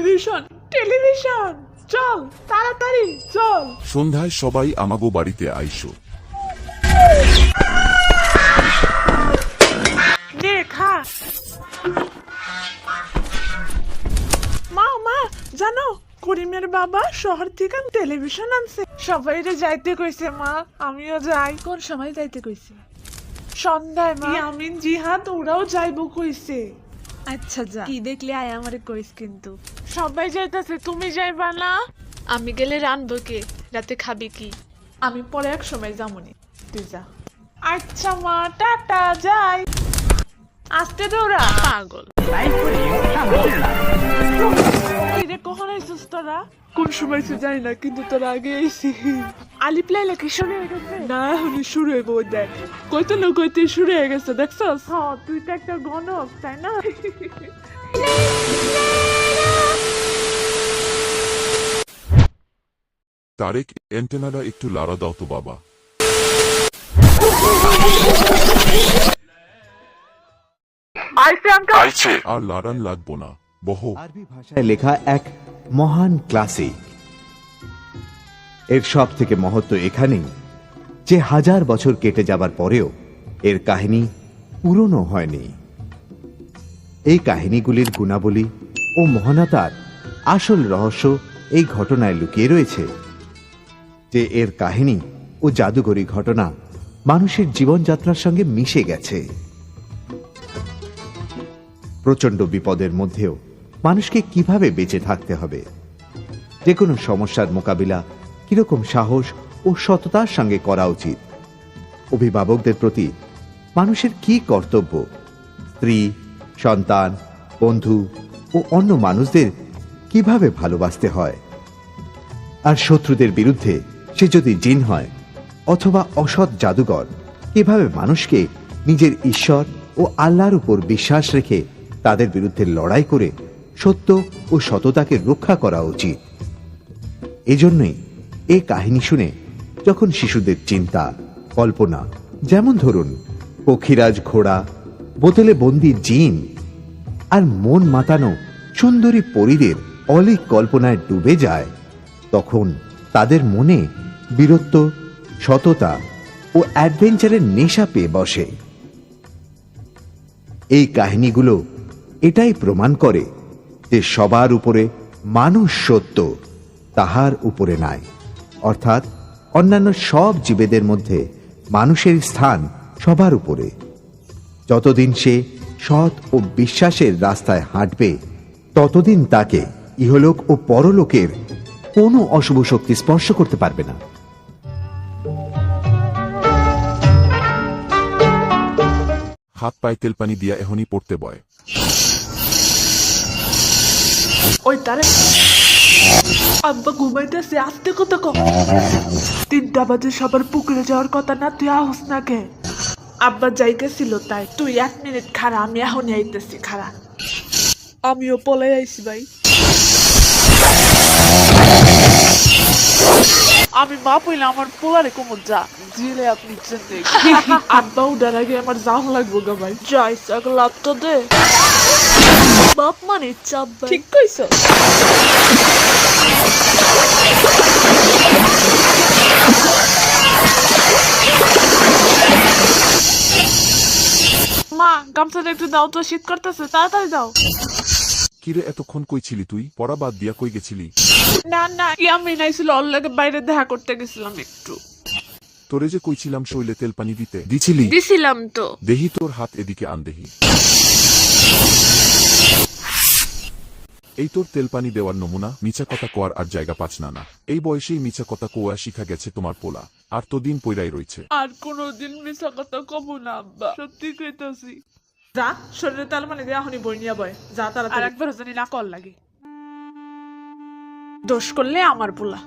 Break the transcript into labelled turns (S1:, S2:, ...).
S1: Television television চল তাড়াতাড়ি চল।
S2: সন্ধ্যায় সবাই আমাগো বাড়িতে আইসো।
S1: নে খা। মা মা জানো করিমের বাবা শহর থেকে টেলিভিশন আনছে, সবাই যাইতে কইছে মা, আমিও যাই।
S3: কোন সময় যাইতে কইছে?
S1: সন্ধ্যায় মা। ইয়ামিন জিহাদ ওরাও যাইবো কইছে।
S3: আচ্ছা যা, কি দেখলে আয় আমারে কইস কিন্তু।
S1: সবাই যাইতেছে, তুমি যাইবা না?
S3: আমি গেলে রানবো কে? রাতে খাবি কি?
S1: আমি পরে এক সময় যামুনি, তুই যা। আচ্ছা মা, টাটা, যাই। আসতে দৌড়া
S3: পাগল।
S1: কখন আইসিস তোরা? কোন সময় জানি না, কিন্তু তোরা আগে আইসি। আলিপ লাইলা কি শুরু হয়ে গেছে? না এখনই শুরু হইব। ওই দেখ কইতে না কইতে শুরু হয়ে গেছে, দেখছস? হ্যাঁ, তুই তো একটা গণক, তাই না?
S2: তারেক, এন্টেনাটা একটু লাড়া দাও তো বাবা। আইছে আর লাড়ান লাগবো না, বহো।
S4: আরবি ভাষায় লেখা এক মহান ক্লাসিক। এর সব থেকে মহত্ব এখানেই যে হাজার বছর কেটে যাবার পরেও এর কাহিনী পুরনো হয়নি। এই কাহিনীগুলির গুণাবলী ও মহানতার আসল রহস্য এই ঘটনায় লুকিয়ে রয়েছে যে এর কাহিনী ও জাদুঘরী ঘটনা মানুষের জীবনযাত্রার সঙ্গে মিশে গেছে। প্রচন্ড বিপদের মধ্যেও মানুষকে কিভাবে বেঁচে থাকতে হবে, যে কোনো সমস্যার মোকাবিলা কিরকম সাহস ও সততার সঙ্গে করা উচিত, অভিভাবকদের প্রতি মানুষের কি কর্তব্য, স্ত্রী, সন্তান, বন্ধু ও অন্য মানুষদের কিভাবে ভালোবাসতে হয়, আর শত্রুদের বিরুদ্ধে সে যদি জিন হয় অথবা অসৎ জাদুকর, কিভাবে মানুষকে নিজের ঈশ্বর ও আল্লাহর উপর বিশ্বাস রেখে তাদের বিরুদ্ধে লড়াই করে সত্য ও সততাকে রক্ষা করা উচিত। এজন্যই এই কাহিনী শুনে যখন শিশুদের চিন্তা, কল্পনা, যেমন ধরুন পক্ষীরাজ ঘোড়া, বোতলে বন্দি জিন আর মন মাতানো সুন্দরী পরীদের অলীক কল্পনায় ডুবে যায়, তখন তাদের মনে বীরত্ব, সততা ও অ্যাডভেঞ্চারের নেশা পেয়ে বসে। এই কাহিনীগুলো এটাই প্রমাণ করে যে সবার উপরে মানুষ সত্য, তাহার উপরে নাই। অর্থাৎ অন্যান্য সব জীবেদের মধ্যে মানুষের স্থান সবার উপরে। যতদিন সে সৎ ও বিশ্বাসের রাস্তায় হাঁটবে, ততদিন তাকে ইহলোক ও পরলোকের কোনো অশুভ শক্তি স্পর্শ করতে পারবে না।
S2: হাত পায়ে তেল পানি দিয়া এখনই পড়তে বয়।
S1: ওই তারে আব্বা ঘুমাইতেছে, আসতে কত কম। 3টা বাজে সবার পুকুরে যাওয়ার কথা না, তুই আহস না কে? আব্বা যাইতেছিল তাই। তুই 1 মিনিট খাড়া, আমি এখনই আইতেছি, খাড়া। আমিও পলাই আইছি ভাই। আমি মা পইলে আমার পোলারে কোমর যা জিলে আপনি চিনতে। আব্বা উঠার আগে আমার যাও লাগবো গা ভাই। যাই লাভ তো দে। বাপ মানে চাপ, ঠিক কইছ। মা গামছাটা একটু দাও তো, শীত করতেছে, তাড়াতাড়ি দাও।
S2: কিরে এতক্ষণ কই ছিলি তুই? পড়া বাদ দিয়া কই গেছিলি?
S1: না না, ইয়ামিন আইছিল, ওর লাগে বাইরে দেখা করতে গেছিলাম একটু।
S2: তোরে যে কইছিলাম শৈলে তেল পানি দিতে, দিছিলি?
S3: দিছিলাম তো।
S2: দেহি তোর হাত এদিকে আন দেহি। এই তোর তেল পানি দেওয়ার নমুনা। মিছা কথা কোয়ার আর জায়গা পাচ না না। এই বয়সেই মিছা কথা কোয়া শিখা গেছে তোমার পোলা, আর তো দিন পইরাই রইছে।
S1: আর কোনদিন মিছা কথা কব না আব্বা, সত্যি কইতাছি। যা শরীরে তেল পানি দিয়ে এখনই বই নিয়া বয়, যা তাড়াতাড়ি। আর একবার জানি না কল লাগে, দোষ করলে আমার পোলা।